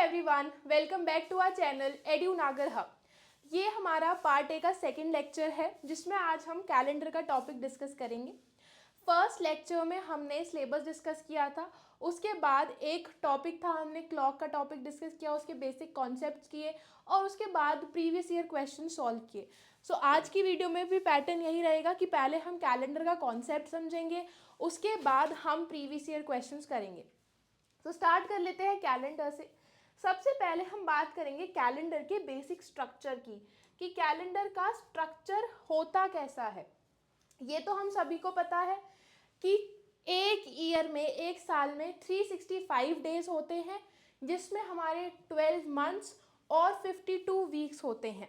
Everyone, welcome back to our channel edu Nagar hub. ये हमारा part A का second lecture है जिसमें आज हम कैलेंडर का टॉपिक डिस्कस करेंगे। फर्स्ट लेक्चर में हमने सिलेबस डिस्कस किया था, उसके बाद एक टॉपिक था, हमने क्लॉक का टॉपिक डिस्कस किया, उसके बेसिक कॉन्सेप्ट्स किए और उसके बाद प्रीवियस ईयर क्वेश्चन सॉल्व किए। सो आज की वीडियो में भी पैटर्न यही रहेगा कि पहले हम कैलेंडर का कॉन्सेप्ट समझेंगे, उसके बाद हम प्रीवियस ईयर क्वेश्चंस करेंगे। तो स्टार्ट कर लेते हैं कैलेंडर से। सबसे पहले हम बात करेंगे कैलेंडर के बेसिक स्ट्रक्चर की, कि कैलेंडर का स्ट्रक्चर होता कैसा है। ये तो हम सभी को पता है कि एक ईयर में, एक साल में 365 डेज होते हैं, जिसमें हमारे 12 मंथ्स और 52 वीक्स होते हैं।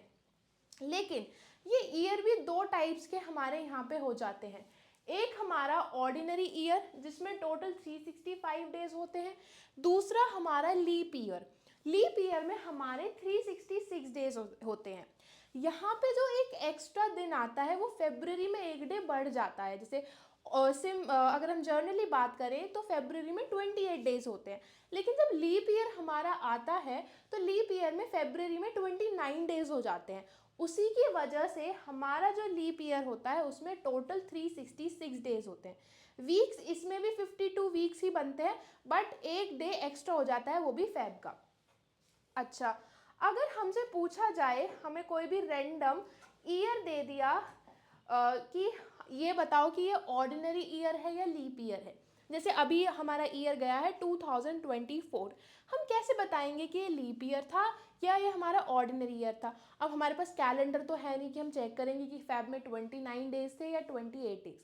लेकिन ये ईयर भी दो टाइप्स के हमारे यहाँ पे हो जाते हैं। एक हमारा ऑर्डिनरी ईयर जिसमें टोटल 365 डेज होते हैं, दूसरा हमारा लीप ईयर। लीप ईयर में हमारे 366 डेज होते हैं। यहाँ पे जो एक एक्स्ट्रा दिन आता है वो फरवरी में एक डे बढ़ जाता है। जैसे अगर हम जर्नली बात करें तो फरवरी में 28 डेज होते हैं, लेकिन जब लीप ईयर हमारा आता है तो लीप ईयर में फरवरी में 29 डेज हो जाते हैं। उसी की वजह से हमारा जो लीप ईयर होता है उसमें टोटल 366 डेज होते हैं। वीक्स इसमें भी 52 वीक्स ही बनते हैं, बट एक डे एक्स्ट्रा हो जाता है, वो भी फेब का। अच्छा, अगर हमसे पूछा जाए, हमें कोई भी रैंडम ईयर दे दिया कि ये बताओ कि ये ऑर्डिनरी ईयर है या लीप ईयर है। जैसे अभी हमारा ईयर गया है 2024, हम कैसे बताएंगे कि ये लीप ईयर था या ये हमारा ऑर्डिनरी ईयर था। अब हमारे पास कैलेंडर तो है नहीं कि हम चेक करेंगे कि फेब में 29 डेज थे या 28 डेज।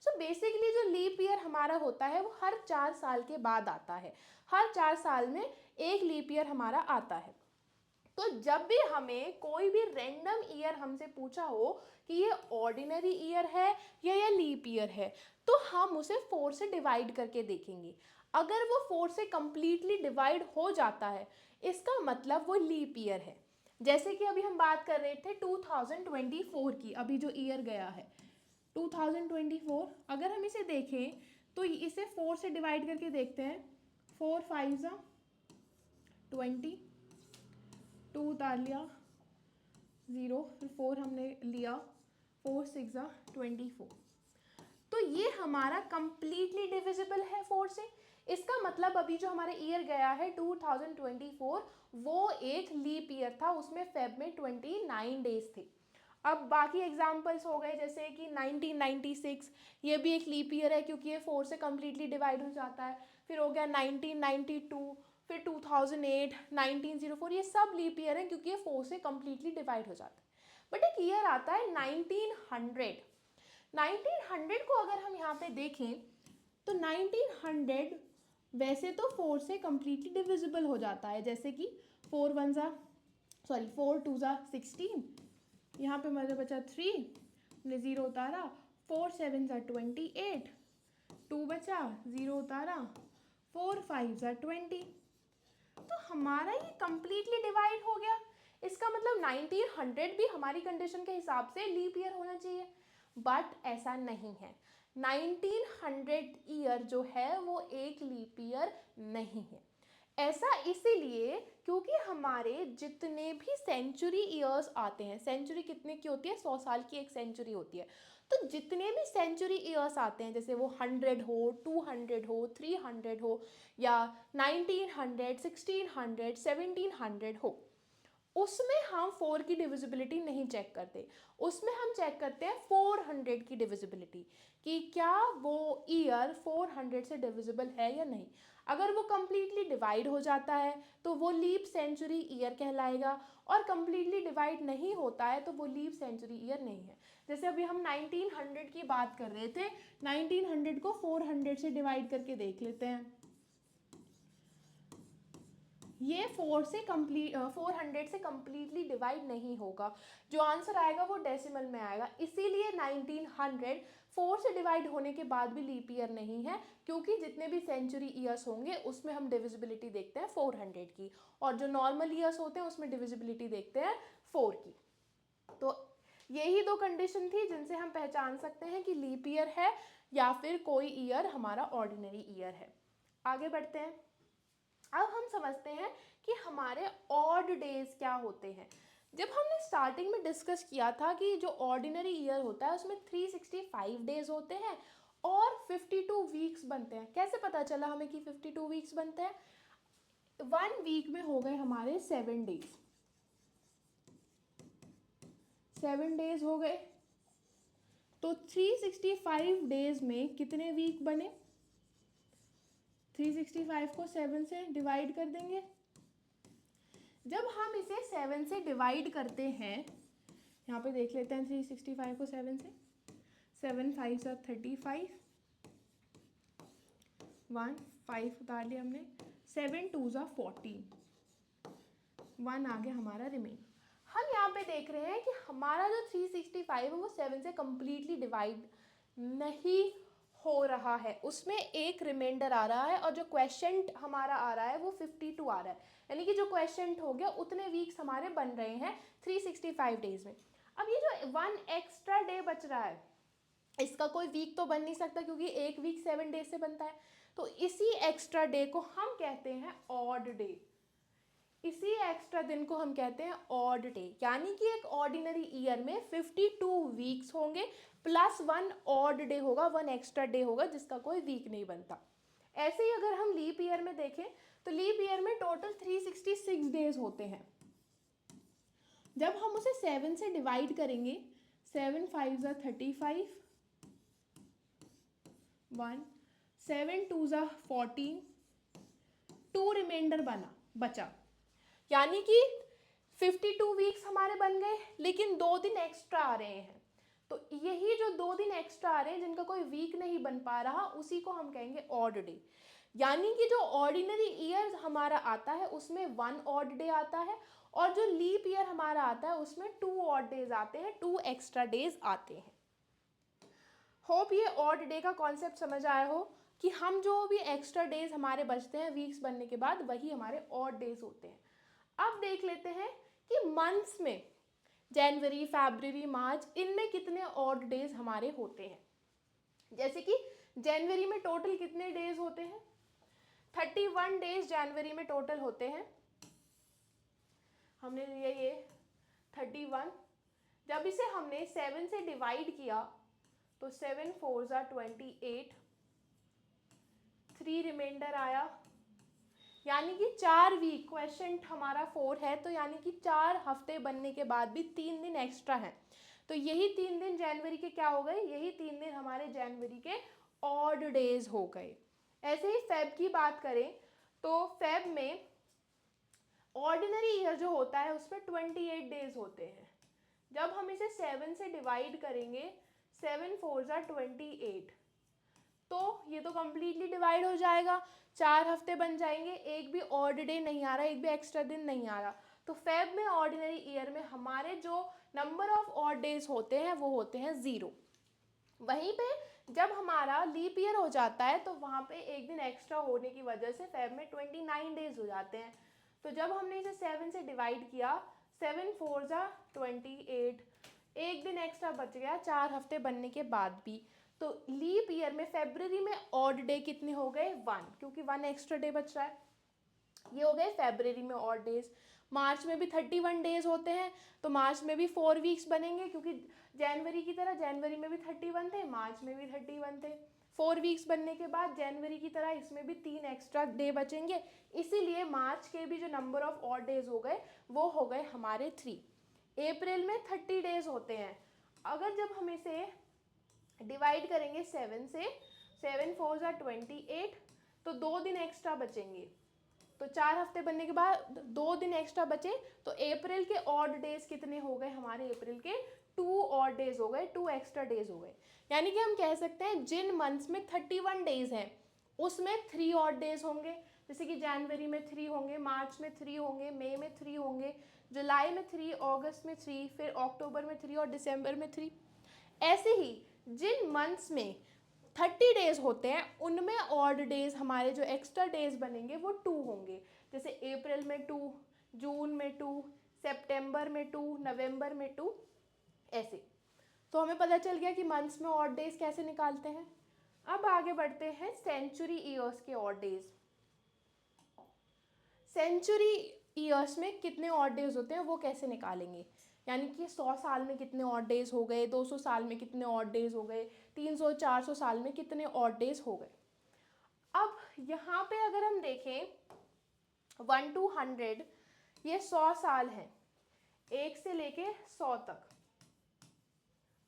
सो बेसिकली जो लीप ईयर हमारा होता है वो हर 4 साल के बाद आता है। हर 4 साल में एक लीप ईयर हमारा आता है। तो जब भी हमें कोई भी रैंडम ईयर हमसे पूछा हो कि ये ऑर्डिनरी ईयर है या ये लीप ईयर है, तो हम उसे 4 से डिवाइड करके देखेंगे। अगर वो 4 से कंप्लीटली डिवाइड हो जाता है, इसका मतलब वो लीप ईयर है। जैसे कि अभी हम बात कर रहे थे 2024 की, अभी जो ईयर गया है 2024, अगर हम इसे देखें तो इसे 4 से डिवाइड करके देखते हैं। 4 5 ज़ा 20, 2 उतार लिया, 0, फिर 4 हमने लिया, 4 6 ज़ा 24। तो ये हमारा कंप्लीटली डिविजिबल है 4 से। इसका मतलब अभी जो हमारा ईयर गया है 2024, वो एक लीप ईयर था, उसमें फेब में 29 डेज थे। अब बाकी एग्जाम्पल्स हो गए, जैसे कि 1996, ये भी एक लीप ईयर है क्योंकि ये 4 से कम्प्लीटली डिवाइड हो जाता है। फिर हो गया 1992, फिर 2008, 1904, ये सब लीप ईयर है क्योंकि ये 4 से कम्प्लीटली डिवाइड हो जाता है। बट एक ईयर आता है 1900। 1900 को अगर हम यहाँ पे देखें तो 1900 वैसे तो 4 से कम्प्लीटली डिविजिबल हो जाता है। जैसे कि 4 2 ज़ा 16, यहाँ पे हमारे बचा 3, हमने 0 उतारा, 4 7 ज़ा 28, 2 बचा, 0 उतारा, 4 5 ज़ा 20। तो हमारा ये कंप्लीटली डिवाइड हो गया। इसका मतलब 1900 भी हमारी कंडीशन के हिसाब से लीप ईयर होना चाहिए, बट ऐसा नहीं है। 1900 ईयर जो है वो एक लीप ईयर नहीं है। ऐसा इसीलिए क्योंकि हमारे जितने भी सेंचुरी ईयर्स आते हैं, सेंचुरी कितने की होती है, 100 साल की एक सेंचुरी होती है, तो जितने भी सेंचुरी ईयर्स आते हैं, जैसे वो 100 हो, 200 हो, 300 हो, या 1900, 1600, 1700 हो, उसमें हम 4 की डिविजिबिलिटी नहीं चेक करते। उसमें हम चेक करते हैं 400 की डिविजिबिलिटी, कि क्या वो ईयर 400 से डिविजिबल है या नहीं। अगर वो कम्प्लीटली डिवाइड हो जाता है तो वो लीप सेंचुरी ईयर कहलाएगा, और कम्प्लीटली डिवाइड नहीं होता है तो वो लीप सेंचुरी ईयर नहीं है। जैसे अभी हम 1900 की बात कर रहे थे, 1900 को 400 से डिवाइड करके देख लेते हैं। ये 400 से कम्प्लीटली डिवाइड नहीं होगा। जो आंसर आएगा वो डेसिमल में आएगा, इसीलिए 1900 4 से डिवाइड होने के बाद भी लीप ईयर नहीं है, क्योंकि जितने भी सेंचुरी ईयर्स होंगे उसमें हम डिविजिबिलिटी देखते हैं 400 की, और जो नॉर्मल ईयर्स होते हैं उसमें डिविजिबिलिटी देखते हैं 4 की। तो यही दो कंडीशन थी जिनसे हम पहचान सकते हैं कि लीप ईयर है या फिर कोई ईयर हमारा ऑर्डिनरी ईयर है। आगे बढ़ते हैं। अब हम समझते हैं कि हमारे ऑड डेज क्या होते हैं। जब हमने स्टार्टिंग में डिस्कस किया था कि जो ऑर्डिनरी ईयर होता है उसमें 365 डेज होते हैं और 52 वीक्स बनते हैं। कैसे पता चला हमें कि 52 वीक्स बनते हैं? 1 वीक में हो गए हमारे 7 डेज, 7 डेज हो गए, तो 365 डेज में कितने वीक बने? 365 को 7 से डिवाइड कर देंगे। जब हम इसे 7 से डिवाइड करते हैं, यहाँ पे देख लेते हैं 365 को 7 से, 7 5 सा 35, 1 5 उतार लिया हमने, 7 2 सा 14, 1 आ गया हमारा रिमेन। हम यहाँ पे देख रहे हैं कि हमारा जो 365 है वो 7 से कम्प्लीटली डिवाइड नहीं हो रहा है, उसमें एक रिमाइंडर आ रहा है और जो क्वेश्चन हमारा आ रहा है वो 52 आ रहा है, यानी कि जो क्वेश्चन हो गया उतने वीक्स हमारे बन रहे हैं 365 डेज में। अब ये जो 1 एक्स्ट्रा डे बच रहा है इसका कोई वीक तो बन नहीं सकता क्योंकि एक वीक 7 डेज से बनता है, तो इसी एक्स्ट्रा डे को हम कहते हैं ऑड डे। इसी एक्स्ट्रा दिन को हम कहते हैं ऑड डे, यानी कि एक ऑर्डिनरी ईयर में 52 वीक्स होंगे प्लस 1 ऑड डे होगा, 1 एक्स्ट्रा डे होगा जिसका कोई वीक नहीं बनता। ऐसे ही अगर हम लीप ईयर में देखें तो लीप ईयर में टोटल 366 डेज होते हैं। जब हम उसे 7 से डिवाइड करेंगे, 7 5 ज़ा 35, 1 7 2 ज़ा 14, 2 रिमाइंडर बचा, यानी कि 52 वीक्स हमारे बन गए, लेकिन 2 दिन एक्स्ट्रा आ रहे हैं। तो यही जो 2 दिन एक्स्ट्रा आ रहे हैं जिनका कोई वीक नहीं बन पा रहा, उसी को हम कहेंगे ऑड डे। यानी कि जो ऑर्डिनरी ईयर हमारा आता है उसमें 1 ऑड डे आता है और जो लीप ईयर हमारा आता है उसमें 2 ऑड डेज आते हैं, 2 एक्स्ट्रा डेज आते हैं। होप ये ऑड डे का कॉन्सेप्ट समझ आया हो कि हम जो भी एक्स्ट्रा डेज हमारे बचते हैं वीक्स बनने के बाद वही हमारे ऑड डेज होते हैं। अब देख लेते हैं कि मंथ्स में जनवरी, फरवरी, मार्च, इनमें कितने ऑड डेज हमारे होते हैं। जैसे कि जनवरी में टोटल कितने डेज होते हैं? 31 डेज जनवरी में टोटल होते हैं। हमने लिया ये 31, जब इसे हमने 7 से डिवाइड किया तो 7 4 ज़ा 28, 3 रिमाइंडर आया, यानी कि 4 वीक, क्वेश्चन हमारा 4 है तो यानी कि 4 हफ्ते बनने के बाद भी 3 दिन एक्स्ट्रा हैं, तो यही 3 दिन जनवरी के क्या हो गए? यही 3 दिन हमारे जनवरी के ऑड डेज हो गए। ऐसे ही फेब की बात करें तो फेब में ऑर्डिनरी ईयर जो होता है उसमें 28 डेज होते हैं। जब हम इसे 7 से डिवाइड करेंगे, 7 4 ज़ा 28, तो ये तो कम्प्लीटली डिवाइड हो जाएगा, 4 हफ्ते बन जाएंगे, एक भी ऑड डे नहीं आ रहा, एक भी एक्स्ट्रा दिन नहीं आ रहा। तो फेब में ऑर्डिनरी ईयर में हमारे जो नंबर ऑफ ऑड डेज होते हैं वो होते हैं 0। वहीं पे जब हमारा लीप ईयर हो जाता है तो वहाँ पे एक दिन एक्स्ट्रा होने की वजह से फेब में 29 डेज हो जाते हैं। तो जब हमने इसे 7 से डिवाइड किया, 7 4 ज़ा 28, एक दिन एक्स्ट्रा बच गया 4 हफ्ते बनने के बाद भी। तो लीप ईयर में फरवरी में ऑड डे कितने हो गए? 1, क्योंकि 1 एक्स्ट्रा डे बच रहा है। ये हो गए फरवरी में ऑड डेज। मार्च में भी 31 डेज होते हैं तो मार्च में भी 4 वीक्स बनेंगे, क्योंकि जनवरी की तरह जनवरी में भी 31 थे, मार्च में भी 31 थे। 4 वीक्स बनने के बाद जनवरी की तरह इसमें भी 3 एक्स्ट्रा डे बचेंगे, इसीलिए मार्च के भी जो नंबर ऑफ ऑड डेज हो गए वो हो गए हमारे 3। अप्रैल में 30 डेज होते हैं। अगर जब हम इसे डिवाइड करेंगे 7 से, 7 4 ज़ा 28, तो 2 दिन एक्स्ट्रा बचेंगे, तो 4 हफ्ते बनने के बाद 2 दिन एक्स्ट्रा बचे, तो अप्रैल के ऑड डेज कितने हो गए हमारे? अप्रैल के 2 ऑड डेज हो गए, 2 एक्स्ट्रा डेज हो गए। यानी कि हम कह सकते हैं जिन मंथ्स में 31 डेज हैं उसमें 3 ऑड डेज होंगे, जैसे कि जनवरी में 3 होंगे, मार्च में 3 होंगे, मई में 3 होंगे, जुलाई में 3, अगस्त में 3, फिर अक्टूबर में 3 और दिसंबर में 3। ऐसे ही जिन मंथ्स में 30 डेज होते हैं उनमें ऑड डेज हमारे जो एक्स्ट्रा डेज बनेंगे वो 2 होंगे, जैसे अप्रैल में 2, जून में 2, सितंबर में 2, नवंबर में 2, ऐसे। तो हमें पता चल गया कि मंथ्स में ऑड डेज कैसे निकालते हैं। अब आगे बढ़ते हैं सेंचुरी ईयर्स के ऑड डेज। सेंचुरी ईयर्स में कितने ऑड डेज होते हैं वो कैसे निकालेंगे, यानी कि 100 साल में कितने ऑड डेज हो गए, 200 साल में कितने ऑड डेज हो गए, 300 400 साल में कितने ऑड डेज हो गए। अब यहाँ पे अगर हम देखें 1 to 100 ये 100 साल हैं, 1 से लेके 100 तक।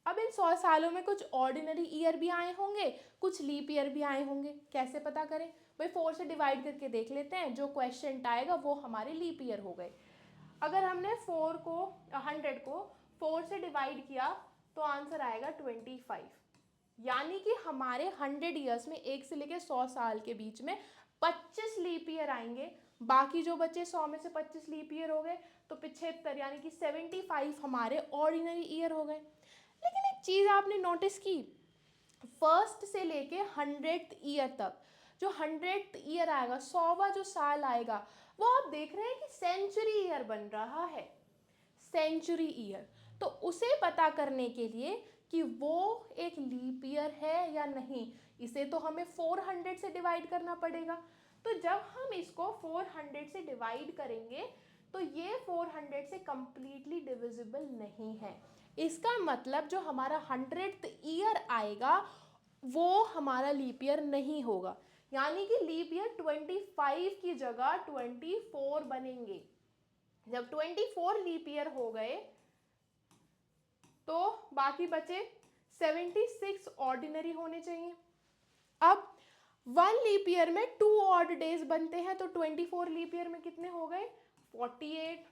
अब इन 100 सालों में कुछ ऑर्डिनरी ईयर भी आए होंगे, कुछ लीप ईयर भी आए होंगे। कैसे पता करें भाई, 4 से डिवाइड करके देख लेते हैं, जो क्वेश्चन आएगा वो हमारे लीप ईयर हो गए। अगर हमने 100 को 4 से डिवाइड किया तो आंसर आएगा 25, यानी कि हमारे 100 ईयर्स में 1 से लेके 100 साल के बीच में 25 लीप ईयर आएंगे। बाकी जो बचे 100 में से 25 लीप ईयर हो गए तो 75 यानी कि 75 हमारे ऑर्डिनरी ईयर हो गए। लेकिन एक चीज़ आपने नोटिस की, फर्स्ट से लेके 100th ईयर तक जो 100th ईयर आएगा, 100वां जो साल आएगा, वो आप देख रहे हैं कि सेंचुरी ईयर बन रहा है, सेंचुरी ईयर। तो उसे पता करने के लिए कि वो एक लीप ईयर है या नहीं, इसे तो हमें 400 से डिवाइड करना पड़ेगा। तो जब हम इसको 400 से डिवाइड करेंगे तो ये 400 से कंप्लीटली डिविजिबल नहीं है। इसका मतलब जो हमारा 100th ईयर आएगा वो हमारा लीप ईयर नहीं होगा, यानी कि लीप ईयर 25 की जगह 24 बनेंगे। जब 24 लीप ईयर हो गए तो बाकी बचे 76 ऑर्डिनरी होने चाहिए। अब 1 लीप ईयर में 2 ऑड डेज बनते हैं, तो 24 लीप ईयर में कितने हो गए, 48।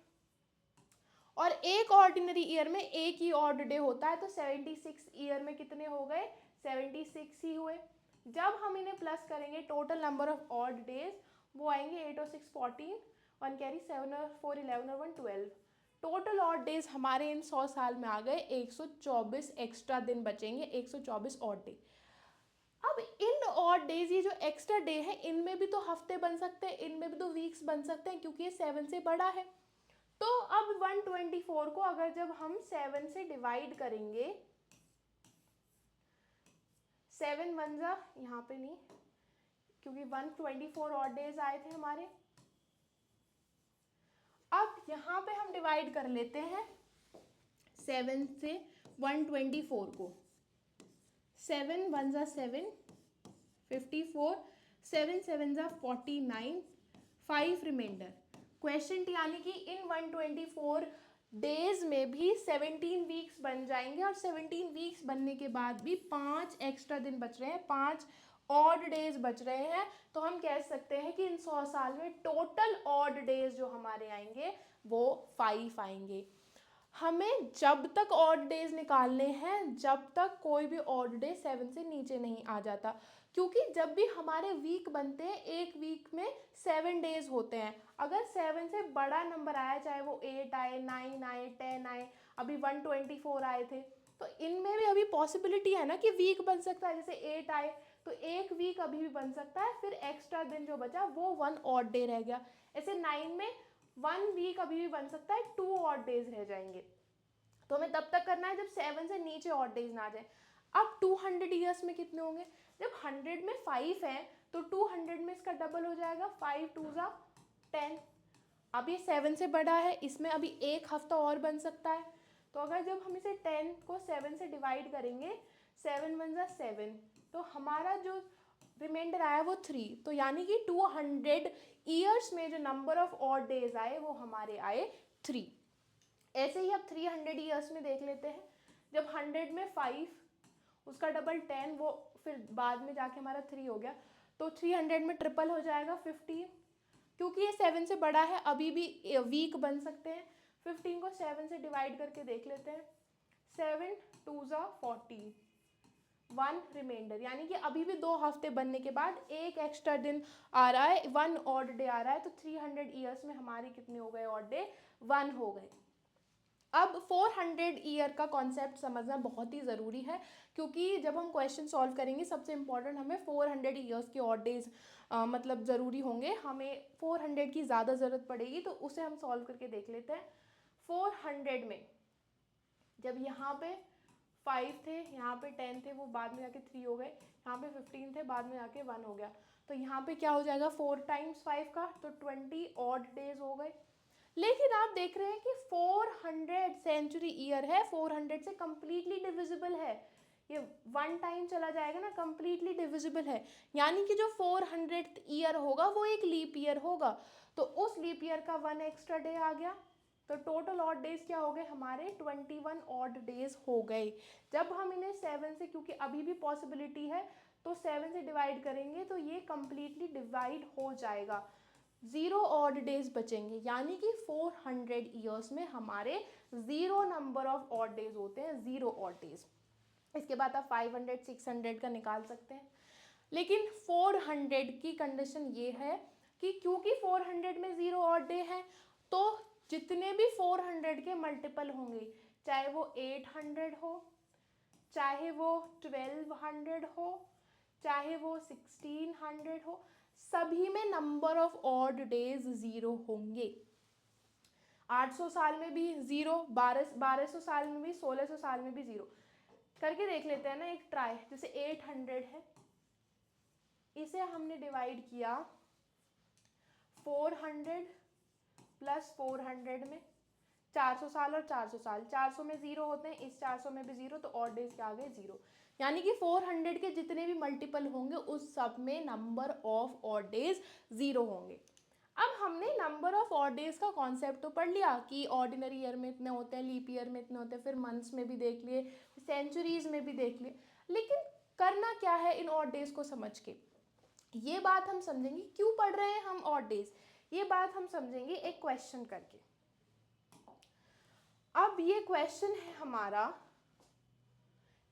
और एक ऑर्डिनरी ईयर में एक ही ऑड डे होता है, तो 76 ईयर में कितने हो गए, 76 ही हुए। जब हम इन्हें प्लस करेंगे total number of odd days वो आएंगे 8 और 6 14, 1 कैरी 7 और 4 11 और 1 12। टोटल ऑड डेज हमारे इन 100 साल में आ गए 124 एक्स्ट्रा दिन बचेंगे, 124 ऑड डे। अब इन ऑड डेज, ये जो एक्स्ट्रा डे है, इनमें भी तो हफ्ते बन सकते हैं, इनमें भी तो वीक्स बन सकते हैं, क्योंकि ये 7 से बड़ा है। तो अब 124 को अगर जब हम 7 से डिवाइड करेंगे, 7 1 जा, यहाँ पे नहीं क्योंकि 124 ऑड डेज आए थे हमारे। अब यहाँ पे हम डिवाइड कर लेते हैं 7 से 124 को, 7 1 जा 7, 54, 7 7 जा 49, 5 रिमाइंडर। क्वेश्चन यानी कि इन 124 डेज में भी 17 वीक्स बन जाएंगे, और 17 वीक्स बनने के बाद भी 5 एक्स्ट्रा दिन बच रहे हैं, 5 ऑड डेज बच रहे हैं। तो हम कह सकते हैं कि इन 100 साल में टोटल ऑड डेज जो हमारे आएंगे वो 5 आएंगे। हमें जब तक ऑड डेज निकालने हैं जब तक कोई भी ऑड डे 7 से नीचे नहीं आ जाता, क्योंकि जब भी हमारे वीक बनते हैं एक वीक में 7 डेज होते हैं। अगर 7 से बड़ा नंबर आया, चाहे वो 8 आए, 9 आए, 10 आए, अभी 124 आए थे, तो इनमें भी अभी पॉसिबिलिटी है ना कि वीक बन सकता है। जैसे 8 आए तो एक वीक अभी भी बन सकता है, फिर एक्स्ट्रा दिन जो बचा वो 1 ऑड डे रह गया। ऐसे 9 में 1 वीक अभी भी बन सकता है, 2 ऑड डेज रह जाएंगे। तो हमें तब तक करना है जब 7 से नीचे ऑड डेज ना आ जाए। अब 200 ईयर्स में कितने होंगे, जब 100 में 5 है तो 200 में इसका डबल हो जाएगा, 5 2 जा 10। अब ये 7 से बड़ा है, इसमें अभी एक हफ्ता और बन सकता है। तो अगर जब हम इसे 10 को 7 से डिवाइड करेंगे, 7 1 जा 7, तो हमारा जो रिमाइंडर आया वो 3। तो यानी कि 200 ईयर्स में जो नंबर ऑफ ऑड डेज आए वो हमारे आए 3। ऐसे ही अब 300 ईयर्स में देख लेते हैं। जब 100 में 5, उसका डबल 10, वो फिर बाद में जाके हमारा 3 हो गया, तो 300 में ट्रिपल हो जाएगा 15। क्योंकि ये 7 से बड़ा है अभी भी वीक बन सकते हैं। 15 को 7 से डिवाइड करके देख लेते हैं, 7 2 जा 40, 1 रिमाइंडर, यानी कि अभी भी 2 हफ्ते बनने के बाद एक एक्स्ट्रा दिन आ रहा है, 1 ऑड डे आ रहा है। तो 300 ईयर्स में हमारे कितने हो गए ऑड डे, 1 हो गए। अब 400 ईयर का कॉन्सेप्ट समझना बहुत ही ज़रूरी है, क्योंकि जब हम क्वेश्चन सॉल्व करेंगे सबसे इम्पॉर्टेंट हमें 400 ईयर्स के ऑड डेज मतलब ज़रूरी होंगे, हमें 400 की ज़्यादा ज़रूरत पड़ेगी। तो उसे हम सॉल्व करके देख लेते हैं। 400 में जब यहाँ पे 5 थे, यहाँ पे 10 थे, वो बाद में जाके 3 हो गए, यहाँ पे 15 थे, बाद में जाके 1 हो गया। तो तो यहाँ पे क्या हो जाएगा 4 टाइम्स 5 का, तो 20 ऑड डेज हो गए। लेकिन आप देख रहे हैं कि 400 सेंचुरी ईयर है, 400 से कंप्लीटली डिविजिबल है, ये 1 टाइम चला जाएगा ना, कंप्लीटली डिविजिबल है, यानी कि जो 400th ईयर होगा वो एक लीप ईयर होगा, तो उस लीप ईयर का 1 एक्स्ट्रा डे आ गया। तो टोटल ऑड डेज क्या हो गए हमारे 21 ऑड डेज हो गए। जब हम इन्हें 7 से, क्योंकि अभी भी पॉसिबिलिटी है, तो 7 से डिवाइड करेंगे तो ये कंप्लीटली डिवाइड हो जाएगा, 0 ऑड डेज बचेंगे, यानी कि 400 ईयर्स में हमारे 0 नंबर ऑफ ऑड डेज होते हैं, 0 ऑड डेज। इसके बाद आप 500 600 का निकाल सकते हैं, लेकिन 400 की कंडीशन ये है कि क्योंकि 400 में 0 ऑड डे है, तो जितने भी 400 के मल्टीपल होंगे, चाहे वो 800 हो, चाहे वो 1200 हो, चाहे वो 1600 हो, सभी में नंबर ऑफ ऑड डेज 0 होंगे। 800 साल में भी 0, 1200 साल में भी, 1600 साल में भी 0 करके देख लेते हैं ना एक ट्राई। जैसे 800 है, इसे हमने डिवाइड किया 400 प्लस 400 में, 400 साल और 400 साल, 400 में 0 होते हैं, इस 400 में भी 0, तो ऑड डेज क्या आ गए 0, यानी कि 400 के जितने भी मल्टीपल होंगे उस सब में नंबर ऑफ ऑड डेज 0 होंगे। अब हमने नंबर ऑफ ऑड डेज का कॉन्सेप्ट तो पढ़ लिया कि ऑर्डिनरी ईयर में इतने होते हैं, लीप ईयर में इतने होते हैं, फिर मंथ्स में भी देख लिए, सेंचुरीज में भी देख लिए, लेकिन करना क्या है इन ऑड डेज को समझ के, ये बात हम समझेंगे क्यों पढ़ रहे हैं हम ऑड डेज, ये बात हम समझेंगे एक क्वेश्चन करके। अब ये क्वेश्चन है हमारा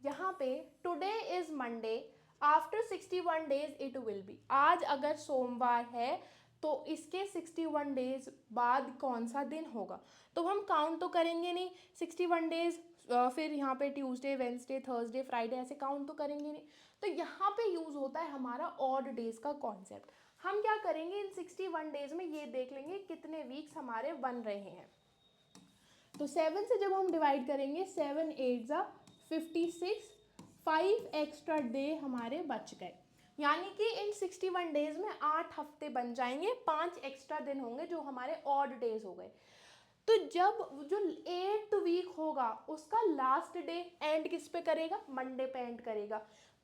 यहाँ पे, today is Monday, after 61 days it will be, आज अगर सोमवार है तो इसके 61 डेज बाद कौन सा दिन होगा, तो हम काउंट तो करेंगे नहीं 61 डेज, फिर यहाँ पे ट्यूसडे, वेंसडे, थर्सडे, फ्राइडे ऐसे काउंट तो करेंगे नहीं, तो यहाँ पे यूज होता है हमारा ऑड डेज का कॉन्सेप्ट। हम क्या करेंगे इन 61 डेज में ये देख लेंगे कितने वीक्स हमारे बन रहे हैं, तो 7 से जब हम डिवाइड करेंगे 7 8 जा 56, 5 एक्स्ट्रा डे हमारे बच गए, यानी कि इन 61 डेज में 8 हफ्ते बन जाएंगे, 5 एक्स्ट्रा दिन होंगे जो हमारे ऑड डेज हो गए। तो जब जो 8th वीक होगा उसका लास्ट डे एंड किस पे करेगा, मंडे पे एंड करेगा,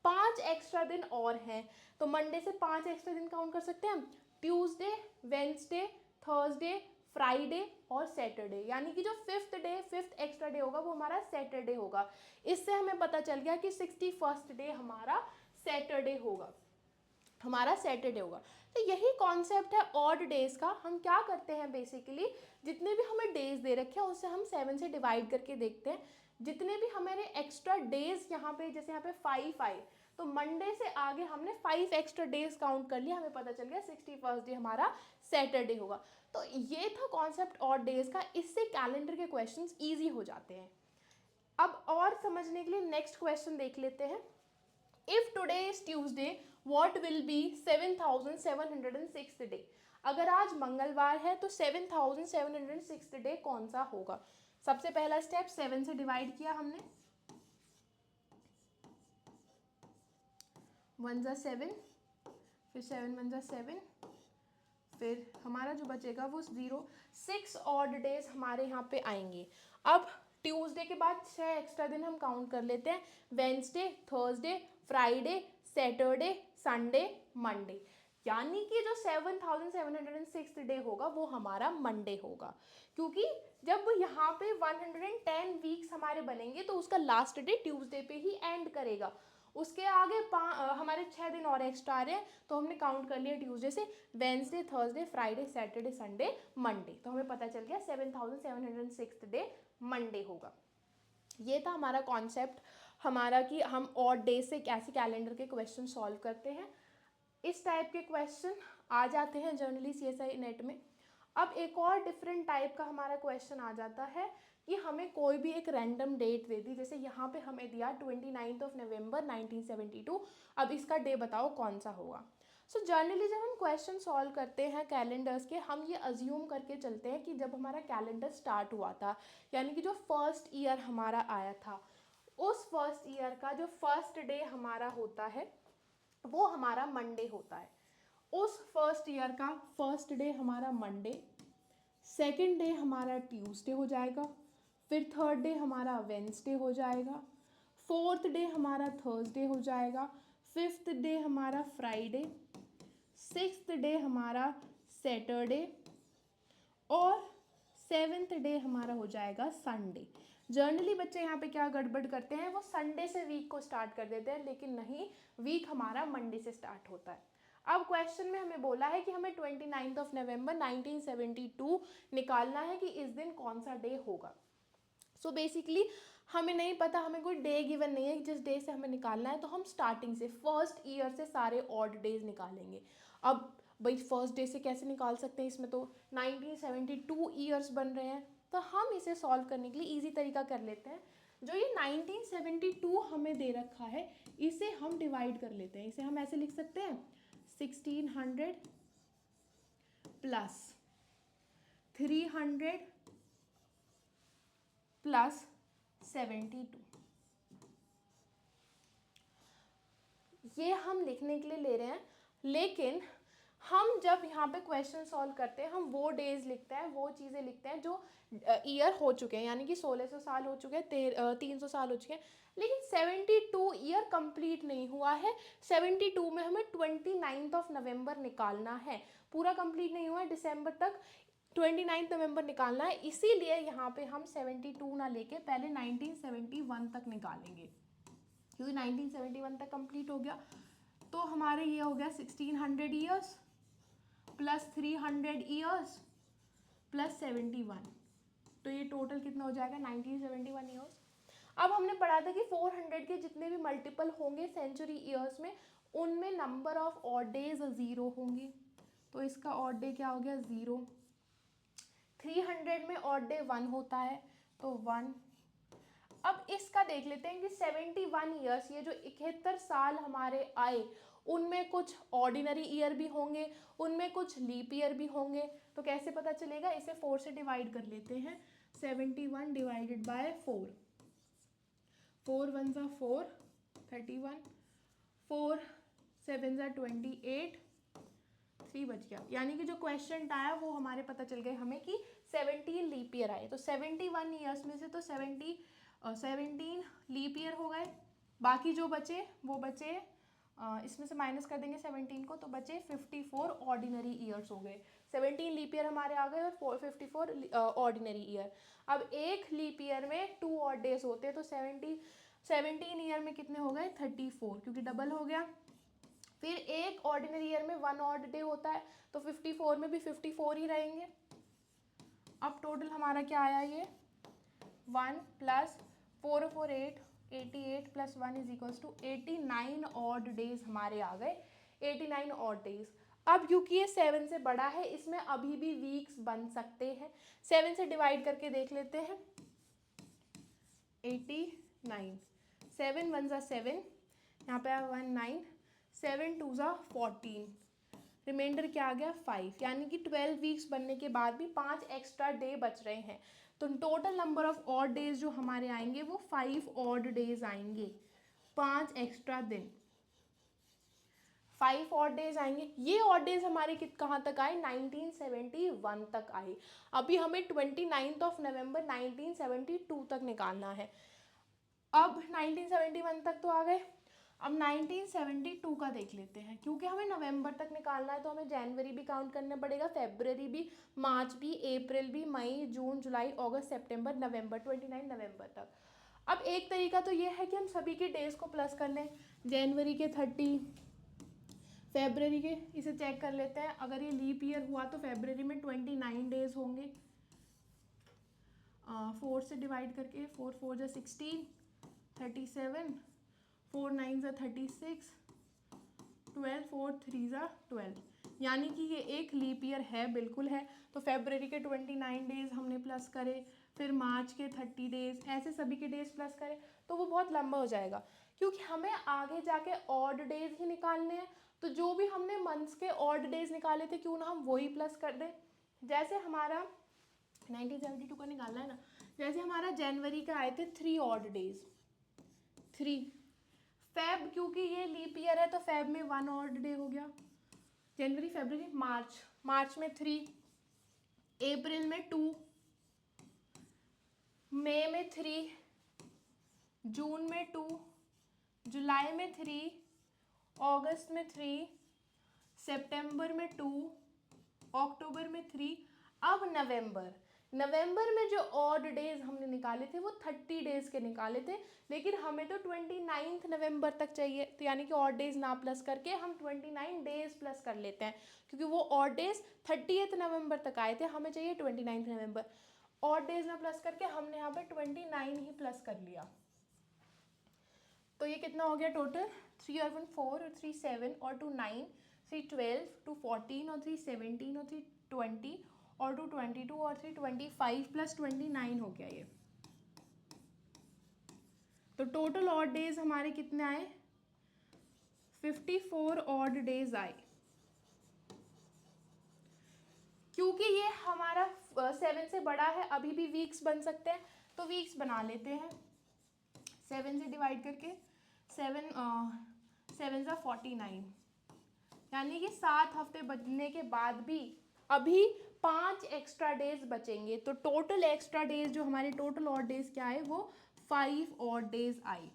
5 एक्स्ट्रा दिन और हैं, तो मंडे से 5 एक्स्ट्रा दिन काउंट कर सकते हैं हम, ट्यूसडे, वेंसडे, थर्सडे, फ्राइडे और सैटरडे, यानी कि जो 5th एक्स्ट्रा डे होगा वो हमारा सैटरडे होगा। इससे हमें पता चल गया कि 61st डे हमारा सैटरडे होगा, हमारा सैटरडे होगा। तो यही कॉन्सेप्ट है ऑड डेज का। हम क्या करते हैं बेसिकली, जितने भी हमें डेज दे रखे हैं उससे हम 7 से डिवाइड करके देखते हैं, जितने भी हमारे एक्स्ट्रा डेज यहाँ पे, जैसे यहाँ पे 5 आए, तो मंडे से आगे हमने 5 एक्स्ट्रा डेज काउंट कर लिया, हमें पता चल गया 61st डे हमारा सैटरडे होगा। तो ये था कॉन्सेप्ट ऑड डेज का, इससे कैलेंडर के क्वेश्चंस ईजी हो जाते हैं। अब और समझने के लिए नेक्स्ट क्वेश्चन देख लेते हैं। If today is Tuesday what will B 7706th day, अगर आज मंगलवार है तो 7706th डे कौन सा होगा। सबसे पहला स्टेप 7 से डिवाइड किया हमने, 1 जा 7, फिर 7 1 जा 7, फिर हमारा जो बचेगा वो 0, 6 ऑड डेज हमारे यहाँ पे आएंगे। अब ट्यूसडे के बाद 6 एक्स्ट्रा दिन हम काउंट कर लेते हैं, Wednesday, Thursday, Friday, Saturday, Sunday, Monday, यानी कि जो 7706 डे होगा वो हमारा मंडे होगा, क्योंकि जब यहाँ पे 110 वीक्स हमारे बनेंगे तो उसका लास्ट डे ट्यूसडे पे ही एंड करेगा, उसके आगे हमारे 6 दिन और एक्स्ट्रा आ रहे हैं, तो हमने काउंट कर लिया ट्यूसडे से, Wednesday, Thursday, Friday, Saturday, Sunday, Monday, तो हमें पता चल गया 7706 डे मंडे होगा। ये था हमारा कॉन्सेप्ट हमारा कि हम ऑड डे से कैसे कैलेंडर के क्वेश्चन सॉल्व करते हैं। इस टाइप के क्वेश्चन आ जाते हैं जनरली CSI नेट में। अब एक और डिफरेंट टाइप का हमारा क्वेश्चन आ जाता है कि हमें कोई भी एक रैंडम डेट दे दी, जैसे यहाँ पे हमें दिया 29 नवंबर 1972, अब इसका डे बताओ कौन सा होगा। सो जनरली जब हम क्वेश्चन सॉल्व करते हैं कैलेंडर्स के, हम ये अज्यूम करके चलते हैं कि जब हमारा कैलेंडर स्टार्ट हुआ था, यानी कि जो फर्स्ट ईयर हमारा आया था, उस फर्स्ट ईयर का जो फर्स्ट डे हमारा होता है वो हमारा मंडे होता है। उस फर्स्ट ईयर का फर्स्ट डे हमारा मंडे, सेकंड डे हमारा ट्यूसडे हो जाएगा, फिर थर्ड डे हमारा वेंसडे हो जाएगा, फोर्थ डे हमारा थर्सडे हो जाएगा, फिफ्थ डे हमारा फ्राइडे, सिक्स्थ डे हमारा सैटरडे और सेवेंथ डे हमारा हो जाएगा संडे। जर्नली बच्चे यहाँ पे क्या गड़बड़ करते हैं, वो संडे से वीक को स्टार्ट कर देते हैं, लेकिन नहीं, वीक हमारा मंडे से स्टार्ट होता है। अब क्वेश्चन में हमें बोला है कि हमें 29 नवंबर 1972 निकालना है कि इस दिन कौन सा डे होगा। सो बेसिकली हमें नहीं पता, हमें कोई डे गिवन नहीं है जिस डे से हमें निकालना है, तो हम स्टार्टिंग से फर्स्ट ईयर से सारे ऑड डेज निकालेंगे। अब भाई फर्स्ट डे से कैसे निकाल सकते हैं, इसमें तो 1972 ईयर्स बन रहे हैं, तो हम इसे सॉल्व करने के लिए इजी तरीका कर लेते हैं। जो ये 1972 हमें दे रखा है, इसे हम डिवाइड कर लेते हैं। इसे हम ऐसे लिख सकते हैं 1600 प्लस 300 प्लस 72, ये हम लिखने के लिए ले रहे हैं। लेकिन हम जब यहाँ पे क्वेश्चन सॉल्व करते हैं, हम वो डेज लिखते हैं, वो चीज़ें लिखते हैं जो ईयर हो चुके हैं, यानी कि 1600 साल हो चुके हैं, 300 साल हो चुके हैं, लेकिन 72 ईयर कंप्लीट नहीं हुआ है। 72 में हमें 29 नवंबर निकालना है, पूरा कंप्लीट नहीं हुआ है, दिसंबर तक 29 नवंबर निकालना है। इसीलिए यहाँ पे हम 72 ना लेके पहले 1971 तक निकालेंगे, क्योंकि 1971 तक कंप्लीट हो गया। तो हमारे ये हो गया 1600 ईयर्स प्लस 300 ईयर्स प्लस 71, तो ये टोटल कितना हो जाएगा 1971 ईयर्स। अब हमने पढ़ा था कि 400 के जितने भी मल्टीपल होंगे सेंचुरी ईयर्स में, उनमें नंबर ऑफ ऑड डेज 0 होंगे, तो इसका ऑड डे क्या हो गया 0। 300 में ऑड डे 1 होता है, तो 1। अब इसका देख लेते हैं कि 71 ईयर्स, ये जो 71 साल हमारे आए, उनमें कुछ ऑर्डिनरी ईयर भी होंगे, उनमें कुछ लीप ईयर भी होंगे। तो कैसे पता चलेगा, इसे 4 से डिवाइड कर लेते हैं। 71 डिवाइडेड बाय 4, 4 1 ज़ा 4, 31, 4 7 ज़ा 28, 3 बच गया। यानी कि जो क्वेश्चन आया वो हमारे पता चल गए हमें कि 17 लीप ईयर आए। तो 71 ईयर्स में से तो 17 लीप ईयर हो गए, बाकी जो बचे वो बचे, इसमें से माइनस कर देंगे 17 को, तो बचे 54 ऑर्डिनरी ईयर्स हो गए। 17 लीप ईयर हमारे आ गए और 54 ऑर्डिनरी ईयर। अब एक लीप ईयर में 2 ऑड डेज होते हैं, तो 17 ईयर में कितने हो गए 34, क्योंकि डबल हो गया। फिर एक ऑर्डिनरी ईयर में 1 ऑड डे होता है, तो 54 में भी 54 ही रहेंगे। अब टोटल हमारा क्या आया, ये 1 plus 4 4 8, 88 plus 1 is equals to 89 odd days हमारे आ गए, 89 ऑड डेज। अब क्योंकि ये 7 से बड़ा है, इसमें अभी भी वीक्स बन सकते हैं। 7 से डिवाइड करके देख लेते हैं, 89, 7 1 ज़ा 7, यहाँ पे 1 9, 7 2 ज़ा 14, रिमाइंडर क्या आ गया 5, यानी कि 12 वीक्स बनने के बाद भी 5 एक्स्ट्रा डे बच रहे हैं। तो total number of odd days जो हमारे आएंगे वो 5 ऑड डेज आएंगे, 5 एक्स्ट्रा दिन, 5 ऑड डेज आएंगे। ये ऑड डेज हमारे कहाँ तक आए, 1971 तक आए। अभी हमें 29 नवंबर 1972 तक निकालना है। अब 1971 तक तो आ गए, अब 1972 का देख लेते हैं। क्योंकि हमें नवंबर तक निकालना है, तो हमें जनवरी भी काउंट करना पड़ेगा, फरवरी भी, मार्च भी, अप्रैल भी, मई, जून, जुलाई, अगस्त, सितंबर, नवंबर, 29 नवंबर तक। अब एक तरीका तो ये है कि हम सभी के डेज को प्लस कर लें, जनवरी के 30, फरवरी के, इसे चेक कर लेते हैं। अगर ये लीप ईयर हुआ तो फरवरी में 29 डेज होंगे, 4 से डिवाइड करके, 4 4 ज़ा 16, 37, 4 9 ज़ा 36, 12, 4 3 ज़ा 12, यानी कि ये एक लीप ईयर है, बिल्कुल है। तो फरवरी के 29 डेज हमने प्लस करे, फिर मार्च के 30 डेज, ऐसे सभी के डेज प्लस करें तो वो बहुत लंबा हो जाएगा, क्योंकि हमें आगे जाके ऑड डेज ही निकालने हैं। तो जो भी हमने मंथ्स के ऑड डेज निकाले थे, क्यों ना हम वही प्लस कर दें। जैसे हमारा 1972 का निकालना है ना, जैसे हमारा जनवरी का आए थे 3 ऑड डेज, 3। फेब क्योंकि ये लीप ईयर है तो फेब में 1 ऑड डे हो गया, जनवरी फरवरी मार्च, मार्च में 3, अप्रैल में 2, मई में 3, जून में 2, जुलाई में 3, अगस्त में 3, सितंबर में 2, अक्टूबर में 3। अब नवंबर में जो ऑड डेज हमने निकाले थे वो 30 डेज के निकाले थे, लेकिन हमें तो 29 नवंबर तक चाहिए, तो यानी कि ऑड डेज ना प्लस करके हम 29 डेज प्लस कर लेते हैं, क्योंकि वो ऑड डेज 30 नवंबर तक आए थे, हमें चाहिए 29 नवंबर। ऑड डेज ना प्लस करके हमने यहाँ पे 29 ही प्लस कर लिया। तो ये कितना हो गया टोटल, 3 और 1 4 और 3 7 और 2 9, 3 12, 2 14 और 3 17 और 3 20 और 2 22 और 3 25 प्लस 29 हो गया ये। तो टोटल ऑड डेज हमारे कितने आए, 54 ऑड डेज आए। क्योंकि ये हमारा 7 से बड़ा है, अभी भी वीक्स बन सकते हैं, तो वीक्स बना लेते हैं 7 से डिवाइड करके। 7 7 49, यानी कि 7 हफ्ते बचने के बाद भी अभी 5 एक्स्ट्रा डेज बचेंगे, तो टोटल एक्स्ट्रा डेज जो हमारे टोटल ऑड डेज क्या आए, वो 5 ऑड डेज आए।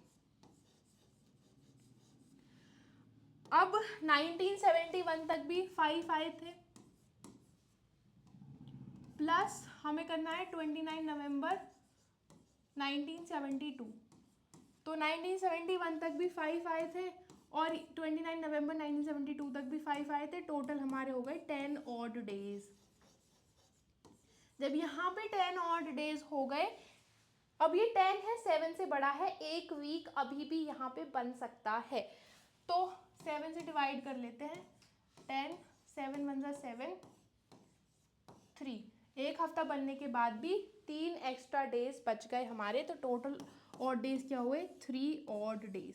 अब 1971 तक भी 5 आए थे, प्लस हमें करना है 29 नवंबर 1972, तो 1971 तक भी 5 आए थे और 29 नवंबर 1972 तक भी 5 आए थे। टोटल हमारे हो गए 10 ऑड डेज। जब यहाँ पे 10 ऑड डेज हो गए, अब ये 10 है, 7 से बड़ा है, एक वीक अभी भी यहाँ पे बन सकता है, तो 7 से डिवाइड कर लेते हैं। 10 7 1 7 3, एक हफ्ता बनने के बाद भी 3 एक्स्ट्रा डेज बच गए हमारे, तो टोटल ऑड डेज क्या हुए, 3 ऑड डेज।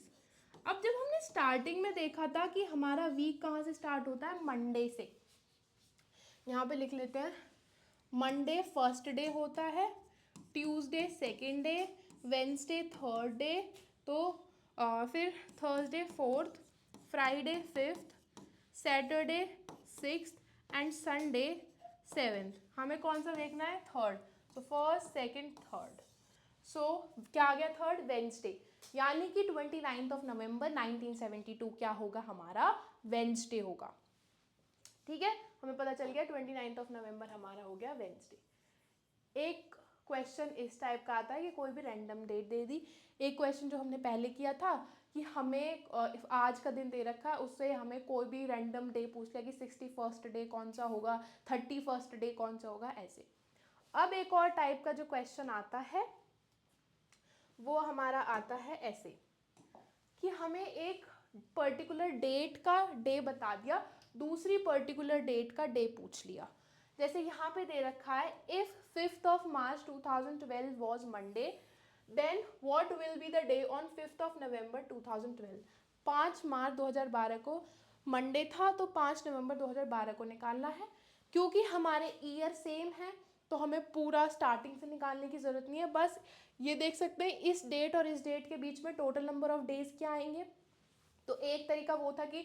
अब जब हमने स्टार्टिंग में देखा था कि हमारा वीक कहाँ से स्टार्ट होता है, मंडे से, यहाँ पे लिख लेते हैं। मंडे फर्स्ट डे होता है, Tuesday second day, Wednesday third day, तो फिर Thursday fourth, Friday fifth, Saturday sixth and Sunday seventh. हमें कौन सा देखना है, थर्ड, तो फर्स्ट सेकेंड थर्ड। सो क्या आ गया, थर्ड वेंसडे, यानी कि 29 नवंबर 1972 क्या होगा हमारा, वेंसडे होगा। ठीक है, हमें पता चल गया 29 नवंबर हमारा हो गया वेंसडे। एक क्वेश्चन इस टाइप का आता है कि कोई भी रैंडम डेट दे दी। एक क्वेश्चन जो हमने पहले किया था कि हमें आज का दिन दे रखा है, उससे हमें कोई भी रैंडम डे पूछ लिया कि 61st डे कौन सा होगा, 31st डे कौन सा होगा, ऐसे। अब एक और टाइप का जो क्वेश्चन आता है वो हमारा आता है ऐसे कि हमें एक पर्टिकुलर डेट का डे बता दिया, दूसरी पर्टिकुलर डेट का डे पूछ लिया। जैसे यहाँ पे दे रखा है, if 5th March 2012 was Monday, then what will be the day on 5th November 2012। 5 March 2012 को मंडे था, तो 5 नवंबर 2012 को निकालना है। क्योंकि हमारे ईयर सेम है, तो हमें पूरा स्टार्टिंग से निकालने की ज़रूरत नहीं है, बस ये देख सकते हैं इस डेट और इस डेट के बीच में टोटल नंबर ऑफ डेज क्या आएंगे। तो एक तरीका वो था कि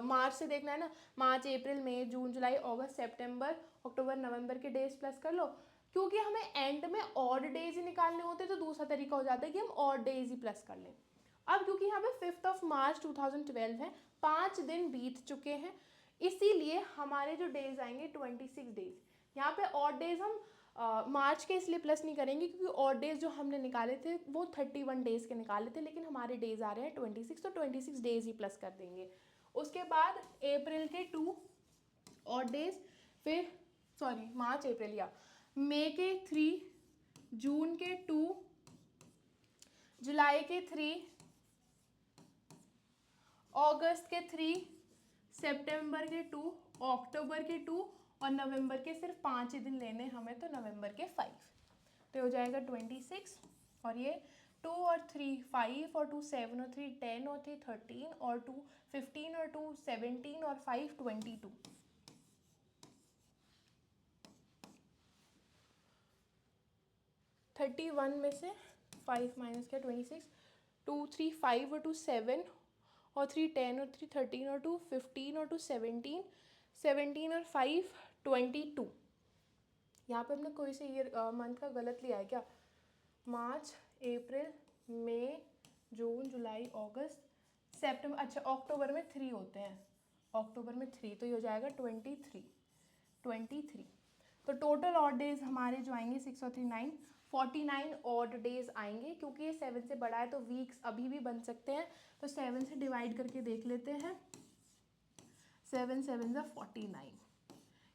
मार्च से देखना है ना, मार्च अप्रैल मई जून जुलाई अगस्त सितंबर अक्टूबर नवंबर के डेज प्लस कर लो। क्योंकि हमें एंड में ऑड डेज ही निकालने होते, तो दूसरा तरीका हो जाता है कि हम ऑड डेज ही प्लस कर लें। अब क्योंकि यहाँ पे 5th मार्च 2012 है, 5 दिन बीत चुके हैं, इसीलिए हमारे जो डेज आएंगे 26 डेज। यहाँ पे ऑड डेज हम मार्च के इसलिए प्लस नहीं करेंगे क्योंकि ऑड डेज जो हमने निकाले थे वो 31 डेज के निकाले थे, लेकिन हमारे डेज आ रहे हैं 26, तो 26 डेज ही प्लस कर देंगे। उसके बाद अप्रैल के 2 ऑड डेज, फिर सॉरी मार्च अप्रैल या मई के 3, जून के 2, जुलाई के 3, अगस्त के 3, सितंबर के 2, अक्टूबर के 2 और नवंबर के सिर्फ 5 ही दिन लेने हमें, तो नवंबर के 5, तो हो जाएगा 26। और ये 2 और 3 5 और 2 7 और 3 10 और 3 13 और 2 15 और 2 17 और 5 22। 31 में से 5 माइनस किया 26, 2 3 5 और 2 7 और 3 10 और 3 13 और 2 15 और 2 17, 17 और 5 22। यहाँ पे हमने कोई से ईयर मंथ का गलत लिया है क्या? मार्च, अप्रैल, मई, जून, जुलाई, अगस्त, सितंबर। अच्छा, अक्टूबर में 3 होते हैं, अक्टूबर में 3, तो ये हो जाएगा 23। तो टोटल ऑड डेज हमारे जो आएंगे 6 और 3 9, 49 ऑड डेज आएंगे। क्योंकि ये 7 से बड़ा है तो वीक्स अभी भी बन सकते हैं, तो 7 से डिवाइड करके देख लेते हैं। 7 7 ज़ा 49,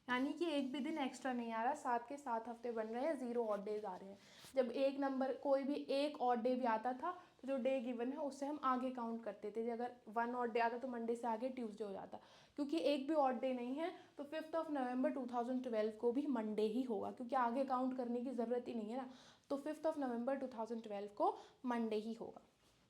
यानी कि एक भी दिन एक्स्ट्रा नहीं आ रहा, 7 के 7 हफ्ते बन रहे हैं, 0 ऑड डेज आ रहे हैं। जब एक नंबर कोई भी एक ऑड डे भी आता था तो जो डे गिवन है उससे हम आगे काउंट करते थे। अगर 1 ऑड डे आता तो मंडे से आगे ट्यूसडे हो जाता। क्योंकि एक भी ऑड डे नहीं है तो 5 नवंबर 2012 को भी मंडे ही होगा, क्योंकि आगे काउंट करने की ज़रूरत ही नहीं है ना। तो 5 नवंबर 2012 को मंडे ही होगा।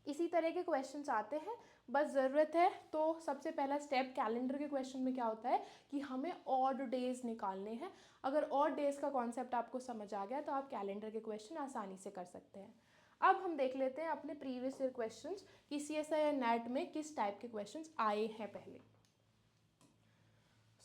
इसी तरह के क्वेश्चंस आते हैं, बस ज़रूरत है तो सबसे पहला स्टेप कैलेंडर के क्वेश्चन में क्या होता है कि हमें ऑड डेज निकालने हैं। अगर ऑड डेज का कॉन्सेप्ट आपको समझ आ गया तो आप कैलेंडर के क्वेश्चन आसानी से कर सकते हैं। अब हम देख लेते हैं अपने प्रीवियस ईयर क्वेश्चंस कि CSI या नेट में किस टाइप के क्वेश्चंस आए हैं पहले।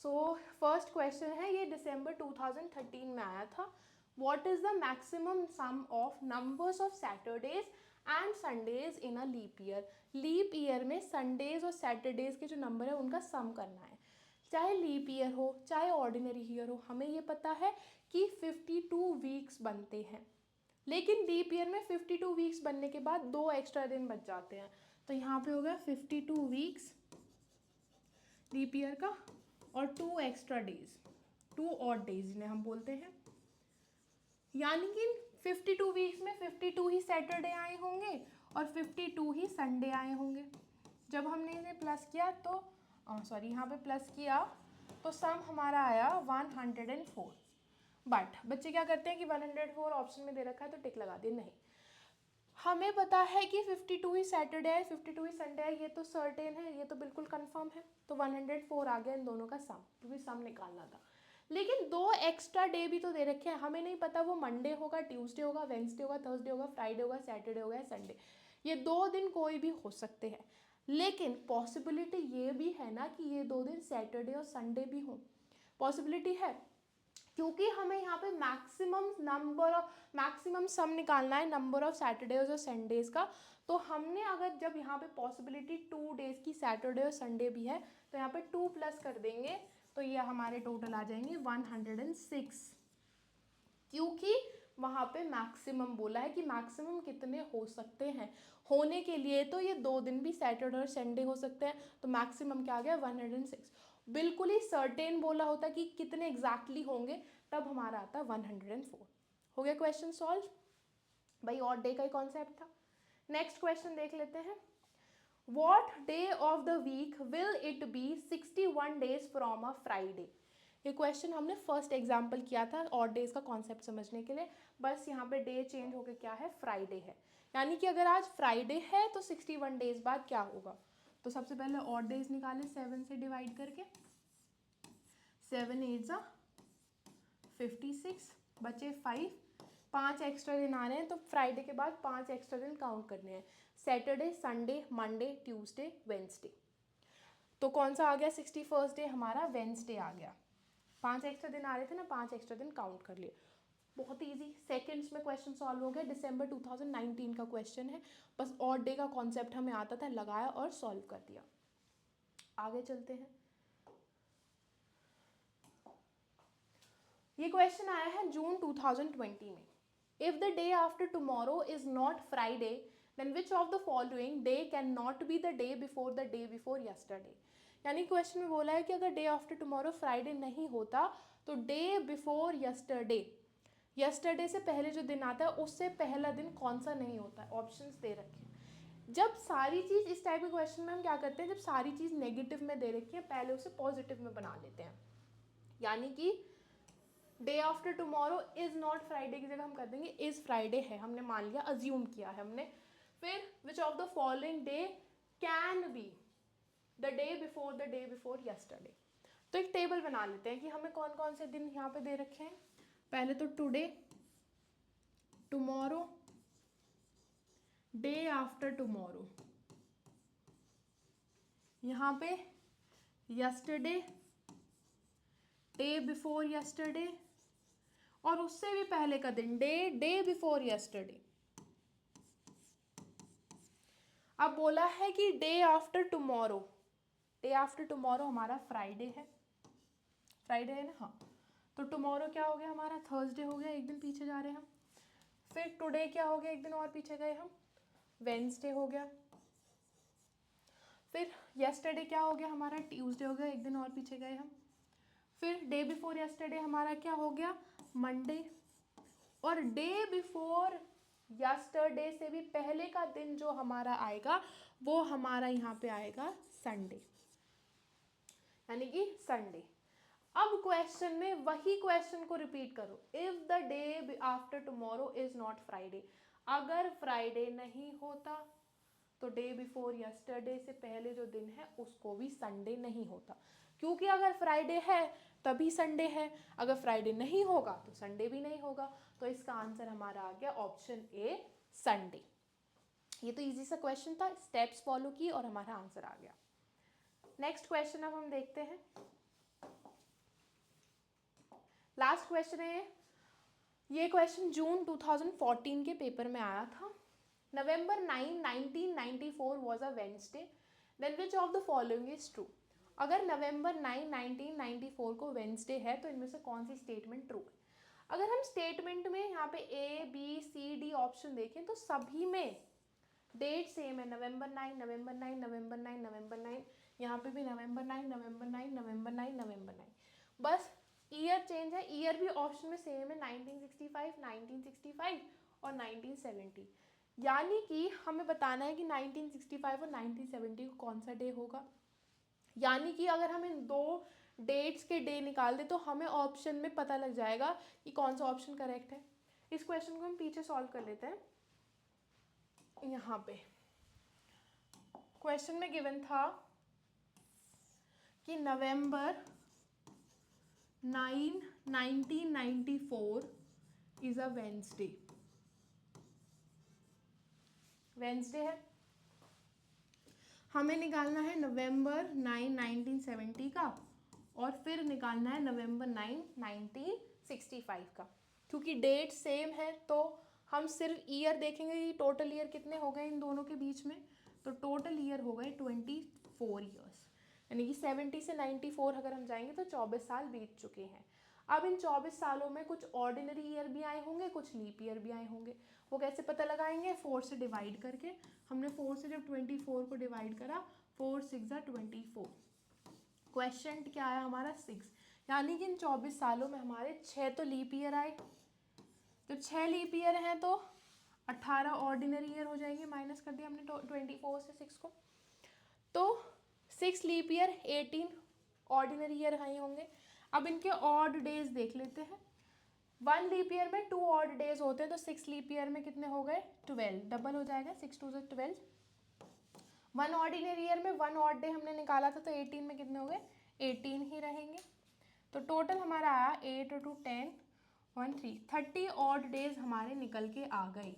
सो फर्स्ट क्वेश्चन है, ये दिसंबर 2013 में आया था। What is the maximum sum of numbers of Saturdays and Sundays in a leap year? Leap year में संडेज और सैटरडेज के जो नंबर है उनका सम करना है। चाहे लीप ईयर हो चाहे ऑर्डिनरी ईयर हो, हमें ये पता है कि 52 वीक्स बनते हैं। लेकिन लीप ईयर में 52 वीक्स बनने के बाद 2 एक्स्ट्रा दिन बच जाते हैं। तो यहाँ पे हो गया 52 वीक्स लीप ईयर का और 2 एक्स्ट्रा डेज, 2 ऑड डेज जिन्हें हम बोलते हैं। यानी कि 52 वीक्स में 52 ही सैटरडे आए होंगे और 52 ही संडे आए होंगे। जब हमने इन्हें प्लस किया तो यहाँ पे प्लस किया तो सम हमारा आया 104। बट बच्चे क्या करते हैं कि 104 ऑप्शन में दे रखा है तो टिक लगा दिए। नहीं, हमें पता है कि 52 ही सैटरडे है, 52 ही संडे है, ये तो सर्टेन है, ये तो बिल्कुल कंफर्म है। तो 104 आ गया इन दोनों का सम, क्योंकि सम निकालना था। लेकिन 2 एक्स्ट्रा डे भी तो दे रखे हैं, हमें नहीं पता वो मंडे होगा, ट्यूसडे होगा, वेंसडे होगा, थर्सडे होगा, फ्राइडे होगा, सैटरडे होगा या संडे। ये 2 दिन कोई भी हो सकते हैं। लेकिन पॉसिबिलिटी ये भी है ना कि ये 2 दिन सैटरडे और संडे भी हों, पॉसिबिलिटी है। क्योंकि हमें यहाँ पे मैक्सिमम सम निकालना है नंबर ऑफ सैटरडेज और संडेज का। तो हमने अगर जब यहाँ पे पॉसिबिलिटी 2 डेज की सैटरडे और संडे भी है तो यहाँ पे 2 प्लस कर देंगे तो ये हमारे टोटल आ जाएंगे 106। क्योंकि वहाँ पे मैक्सिमम बोला है कि मैक्सिमम कितने हो सकते हैं। होने के लिए तो ये 2 दिन भी सैटरडे और संडे हो सकते हैं, तो मैक्सिमम क्या आ गया 106। बिल्कुल ही सर्टेन बोला होता कि कितने एग्जैक्टली होंगे तब हमारा आता 104। हो गया क्वेश्चन सॉल्व भाई, ऑड डे का ही कॉन्सेप्ट था। नेक्स्ट क्वेश्चन देख लेते हैं। What day of the week will it be 61 days from a Friday? ये क्वेश्चन हमने फर्स्ट एग्जाम्पल किया था ऑड डेज का कॉन्सेप्ट समझने के लिए। बस यहाँ पे डे चेंज होकर क्या है, फ्राइडे है। यानी कि अगर आज फ्राइडे है तो 61 डेज बाद क्या होगा। तो सबसे पहले ऑड डेज निकाले 7 से डिवाइड करके, 7 8 ज़ा 56, बचे 5, 5 एक्स्ट्रा दिन आ रहे हैं तो फ्राइडे के बाद 5 एक्स्ट्रा दिन काउंट करने हैं। Saturday, Sunday, Monday, Tuesday, Wednesday. तो कौन सा आ गया 61st डे हमारा, वेंसडे आ गया। 5 एक्स्ट्रा दिन आ रहे थे ना, 5 एक्स्ट्रा दिन काउंट कर लिए। बहुत इजी, सेकंड्स में क्वेश्चन सॉल्व हो गया। दिसंबर 2019 का क्वेश्चन है, बस ऑड डे का कॉन्सेप्ट हमें आता था, लगाया और सॉल्व कर दिया। आगे चलते हैं। ये क्वेश्चन आया है जून 2020 में। If the day after tomorrow is not Friday then which of the following day cannot be the day before yesterday? यानी क्वेश्चन में बोला है कि अगर डे आफ्टर टुमारो फ्राइडे नहीं होता तो डे बिफोर यस्टरडे से पहले जो दिन आता है उससे पहला दिन कौन सा नहीं होता है। ऑप्शंस दे रखे हैं। जब सारी चीज़ इस टाइप के क्वेश्चन में हम क्या करते हैं, जब सारी चीज़ नेगेटिव में दे रखी है पहले उसे पॉजिटिव में बना लेते हैं। यानी कि day after tomorrow is not Friday की जगह हम कर देंगे इज फ्राइडे है, हमने मान लिया, अज्यूम किया है हमने। फिर which of the following day can be the day before yesterday. तो एक टेबल बना लेते हैं कि हमें कौन कौन से दिन यहाँ पे दे रखे हैं। पहले तो today, tomorrow, day after tomorrow, यहाँ पे यस्टरडे, डे बिफोर यस्टरडे, और उससे भी पहले का दिन डे बिफोर यस्टरडे। अब बोला है कि day after tomorrow, day after tomorrow हमारा फ्राइडे है, फ्राइडे है ना, हाँ। तो टुमारो क्या हो गया हमारा, थर्सडे हो गया, एक दिन पीछे जा रहे हैं हम। फिर टुडे क्या हो गया, एक दिन और पीछे गए हम, वेंसडे हो गया। फिर यस्टरडे क्या हो गया हमारा, ट्यूसडे हो गया, एक दिन और पीछे गए हम। फिर डे बिफोर यस्टरडे हमारा क्या हो गया, मंडे। और डे बिफोर यस्टरडे से भी पहले का दिन जो हमारा आएगा वो हमारा यहाँ पे आएगा संडे, यानी कि संडे। अब क्वेश्चन में वही क्वेश्चन को रिपीट करो, if the day after tomorrow is not Friday, अगर फ्राइडे नहीं होता तो डे बिफोर यस्टरडे से पहले जो दिन है उसको भी संडे नहीं होता, क्योंकि अगर फ्राइडे है तभी संडे है, अगर फ्राइडे नहीं होगा तो संडे भी नहीं होगा। तो इसका आंसर हमारा आ गया ऑप्शन ए, संडे। ये तो इजी सा क्वेश्चन था, स्टेप्स फॉलो की और हमारा आंसर आ गया। नेक्स्ट क्वेश्चन अब हम देखते हैं, लास्ट क्वेश्चन है ये क्वेश्चन जून 2014 के पेपर में आया था। नवंबर 9, 1994 was a Wednesday, then which of the following is true? अगर नवंबर 9, 1994 को वेंसडे है तो इनमें से कौन सी स्टेटमेंट ट्रू है? अगर हम स्टेटमेंट में यहाँ पे A B C D option देखें तो सभी में डेट सेम है, नवंबर 9, नवंबर 9, नवंबर 9, नवंबर 9, यहाँ पे भी नवंबर 9, नवंबर 9, नवंबर 9, नवंबर 9, बस ईयर चेंज है। ईयर भी ऑप्शन में सेम है, 1965, 1965 और 1970। यानी कि हमें बताना है कि 1965 और 1970 को कौन सा डे होगा। यानी कि अगर हम इन दो डेट्स के डे निकाल दें तो हमें ऑप्शन में पता लग जाएगा कि कौन सा ऑप्शन करेक्ट है। इस क्वेश्चन को हम पीछे सॉल्व कर लेते हैं। यहाँ पे क्वेश्चन में गिवन था कि नवंबर 9, 1994 इज अ वेंसडे, वेंसडे है। हमें निकालना है नवंबर 9, 1970 का और फिर निकालना है नवंबर 9, 1965 का। क्योंकि डेट सेम है तो हम सिर्फ ईयर देखेंगे कि टोटल ईयर कितने हो गए इन दोनों के बीच में, तो टोटल ईयर हो गए 24 ईयर्स, यानी कि 70 से 94 अगर हम जाएंगे तो 24 साल बीत चुके हैं। अब इन 24 सालों में कुछ ऑर्डिनरी ईयर भी आए होंगे, कुछ लीप ईयर भी आए होंगे। वो कैसे पता लगाएंगे, 4 से डिवाइड करके। हमने 4 से जब 24 को डिवाइड करा, 4 6 24, क्वेश्चन क्या आया हमारा 6, यानी कि इन 24 सालों में हमारे 6 तो लीप ईयर आए। तो 6 लीप ईयर हैं तो 18 ऑर्डिनरी ईयर हो जाएंगे, माइनस कर दिया हमने 24 से 6 को, तो 6 लीप ईयर 18 ऑर्डिनरी ईयर आए होंगे। अब इनके ऑड डेज देख लेते हैं। 1 लीप ईयर में 2 ऑड डेज होते हैं, तो 6 लीप ईयर में कितने हो गए, 12, डबल हो जाएगा, 6 2 12। 1 ऑर्डिनरी ईयर में 1 ऑड डे हमने निकाला था तो 18 में कितने हो गए, 18 ही रहेंगे। तो टोटल हमारा आया 8 2 10 1 3, 30 ऑड डेज हमारे निकल के आ गए।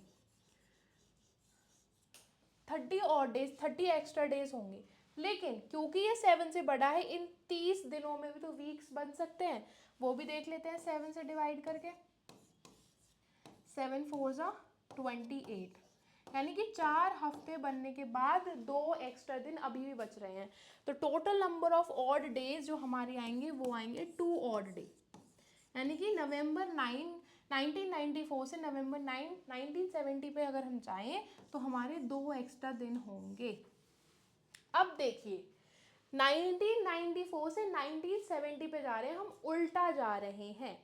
30 ऑड डेज, 30 एक्स्ट्रा डेज होंगे। लेकिन क्योंकि ये 7 से बड़ा है, इन 30 दिनों में भी तो वीक्स बन सकते हैं, वो भी देख लेते हैं 7 से डिवाइड करके। 7 4 28, यानी कि 4 हफ्ते बनने के बाद 2 एक्स्ट्रा दिन अभी भी बच रहे हैं। तो total number of odd days जो हमारे आएंगे वो आएंगे 2 ऑड डे, यानी कि नवंबर 9, 1994 से नवंबर 9, 1970 पे अगर हम जाएं तो हमारे 2 एक्स्ट्रा दिन होंगे। अब देखिए 1994 से 1970 पे जा रहे हैं, हम उल्टा जा रहे हैं।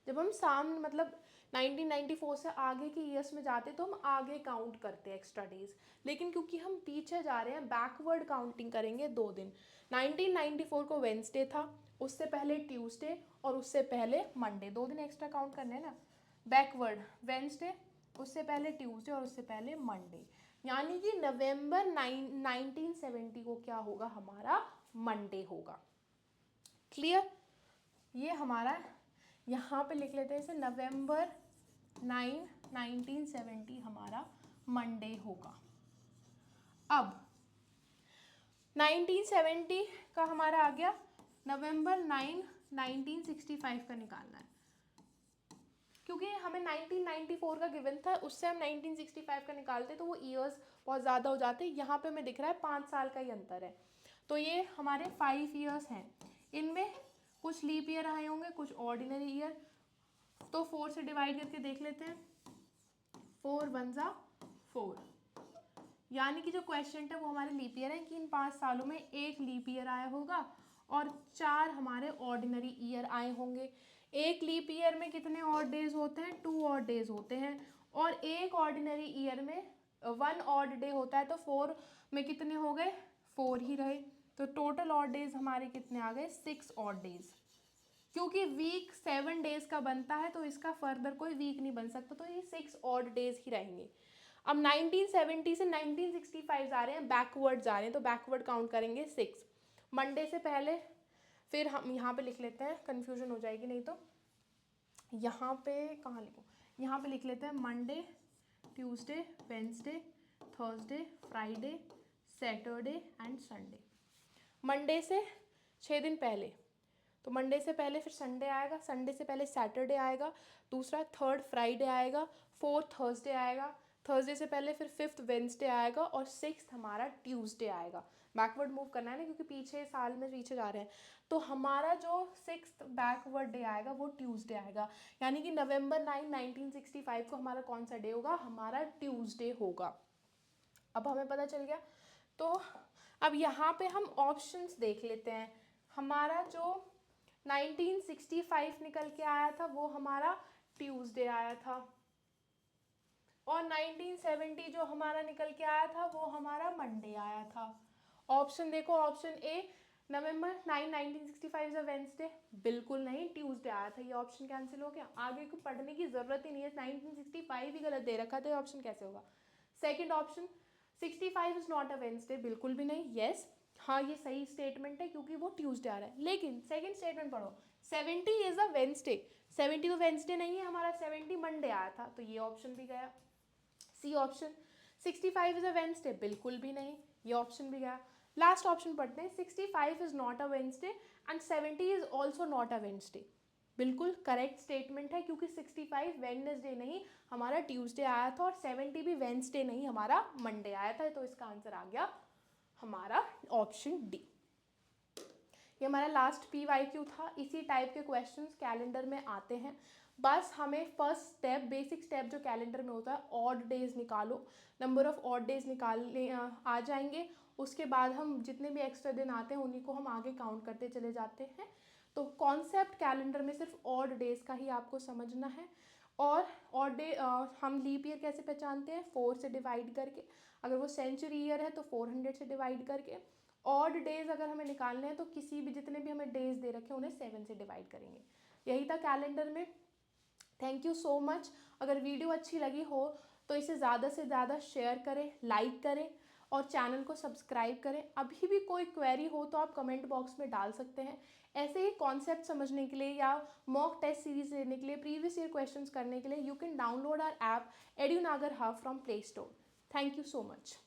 जब हम सामने मतलब 1994 से आगे के ईयर्स में जाते तो हम आगे काउंट करते हैं एक्स्ट्रा डेज, लेकिन क्योंकि हम पीछे जा रहे हैं बैकवर्ड काउंटिंग करेंगे 2 दिन। 1994 को वेंसडे था, उससे पहले ट्यूसडे और उससे पहले मंडे, 2 दिन एक्स्ट्रा काउंट करने हैं ना। बैकवर्ड वेंसडे, उससे पहले ट्यूसडे और उससे पहले मंडे, यानी कि नवंबर 1970 को क्या होगा हमारा, मंडे होगा। क्लियर, ये हमारा यहाँ पे लिख लेते हैं इसे, नवंबर 9, 1970 हमारा मंडे होगा। अब 1970 का हमारा आ गया नवंबर 9 1965 का निकालना है, क्योंकि हमें 1994 का गिवन था, उससे हम 1965 का निकालते तो वो ईयर्स बहुत ज़्यादा हो जाते। यहाँ पे हमें दिख रहा है 5 साल का ही अंतर है, तो ये हमारे 5 ईयर्स हैं। इनमें कुछ लीप ईयर आए होंगे, कुछ ऑर्डिनरी ईयर, तो 4 से डिवाइड करके देख लेते हैं। 4 1 जा 4, यानी कि जो क्वेश्चन है वो हमारे लीप ईयर है कि इन 5 सालों में एक लीप ईयर आया होगा और 4 हमारे ऑर्डिनरी ईयर आए होंगे। एक लीप ईयर में कितने ऑड डेज होते हैं? 2 ऑड डेज होते हैं, और एक ऑर्डिनरी ईयर में 1 ऑड डे होता है, तो 4 में कितने हो गए? 4 ही रहे, तो टोटल ऑड डेज हमारे कितने आ गए? 6 ऑड डेज। क्योंकि वीक 7 डेज का बनता है तो इसका फर्दर कोई वीक नहीं बन सकता, तो ये 6 ऑड डेज ही रहेंगे। अब 1970 से 1965 जा रहे हैं, बैकवर्ड जा रहे हैं, तो बैकवर्ड काउंट करेंगे 6 मंडे से पहले। फिर हम यहाँ पे लिख लेते हैं, कन्फ्यूजन हो जाएगी नहीं तो। यहाँ पे कहाँ लिखूँ? यहाँ पे लिख लेते हैं Monday, Tuesday, Wednesday, Thursday, Friday, Saturday and Sunday. Monday से 6 दिन पहले, तो मंडे से पहले फिर संडे आएगा, संडे से पहले सैटरडे आएगा, दूसरा थर्ड फ्राइडे आएगा, फोर्थ थर्सडे आएगा, थर्सडे से पहले फिर 5th वेंसडे आएगा, और 6th हमारा ट्यूसडे आएगा। बैकवर्ड मूव करना है ना, क्योंकि पीछे साल में पीछे जा रहे हैं, तो हमारा जो 6th बैकवर्ड डे आएगा वो ट्यूसडे आएगा, यानी कि नवंबर 9 1965 को हमारा कौन सा डे होगा? हमारा ट्यूसडे होगा। अब हमें पता चल गया। तो अब यहाँ पे हम ऑप्शंस देख लेते हैं। हमारा जो 1965 निकल के आया था वो हमारा ट्यूसडे आया था, और 1970 जो हमारा निकल के आया था वो हमारा मंडे आया था। ऑप्शन देखो, option A November 9 1965 is a Wednesday, बिल्कुल नहीं, ट्यूसडे आया था, ये ऑप्शन कैंसिल हो गया। आगे को पढ़ने की जरूरत ही नहीं है, 1965 ही गलत दे रखा था, ये ऑप्शन कैसे होगा? Second option 65 is not a Wednesday, बिल्कुल भी नहीं, यस हाँ ये सही स्टेटमेंट है क्योंकि वो ट्यूसडे आ रहा है। लेकिन सेकंड स्टेटमेंट पढ़ो, 70 इज अ वेंसडे, 70 तो वेंसडे नहीं है हमारा, 70 मंडे आया था, तो ये ऑप्शन भी गया। C option 65 is a Wednesday, बिल्कुल भी नहीं, ये ऑप्शन भी गया। लास्ट ऑप्शन पढ़ते हैं, 65 is not a Wednesday and 70 is also not a Wednesday, बिल्कुल करेक्ट स्टेटमेंट है, क्योंकि 65 वेडनेसडे नहीं हमारा ट्यूसडे आया था, और 70 भी वेंसडे नहीं हमारा मंडे आया था, तो इसका आंसर आ गया हमारा ऑप्शन डी। ये हमारा लास्ट PYQ था। इसी टाइप के क्वेश्चंस कैलेंडर में आते हैं, बस हमें फर्स्ट स्टेप, बेसिक स्टेप जो कैलेंडर में होता है, ऑड डेज निकालो, नंबर ऑफ ऑड डेज निकालने आ जाएंगे, उसके बाद हम जितने भी एक्स्ट्रा दिन आते हैं उन्हीं को हम आगे काउंट करते चले जाते हैं। तो कॉन्सेप्ट कैलेंडर में सिर्फ ऑड डेज का ही आपको समझना है। और ऑड डे हम लीप ईयर कैसे पहचानते हैं? 4 से डिवाइड करके, अगर वो सेंचुरी ईयर है तो 400 से डिवाइड करके। ऑड डेज अगर हमें निकालने हैं तो किसी भी जितने भी हमें डेज दे रखे हैं उन्हें 7 से डिवाइड करेंगे। यही था कैलेंडर में। Thank you so much. अगर वीडियो अच्छी लगी हो तो इसे ज़्यादा से ज़्यादा शेयर करें, लाइक करें और चैनल को सब्सक्राइब करें। अभी भी कोई क्वेरी हो तो आप कमेंट बॉक्स में डाल सकते हैं। ऐसे ही कॉन्सेप्ट समझने के लिए या मॉक टेस्ट सीरीज लेने के लिए, प्रीवियस ईयर क्वेश्चंस करने के लिए, you can download our app Edunagar hub from Play Store. Thank you so much.